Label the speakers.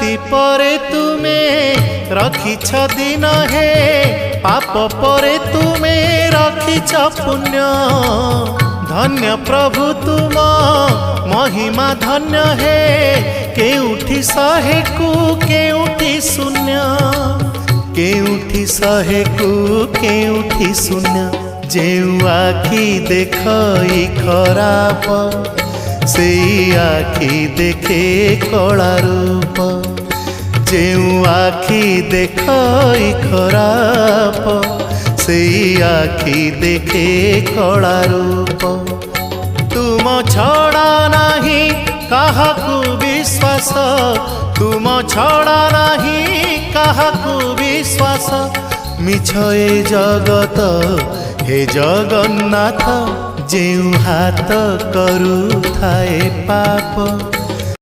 Speaker 1: राति परे तुमे रखिछ दिन हे पाप परे तुमे रखिछ पुण्य धन्य प्रभु तुम महिमा धन्य हे केउठी शहे को केउठी शून्य केउठी शहे को केउठी शून्य जेउ आखि देखई खराप से आखि देखे कला रूप जेउ आखि देखई खराप से आखि देखे कला रूप तुम छड़ा नाही काहाकू विश्वास तुम छड़ा नाही काहाकू विश्वास मिछ ए जगत हे जगन्नाथ जेउ हाथ करू थाए पाप।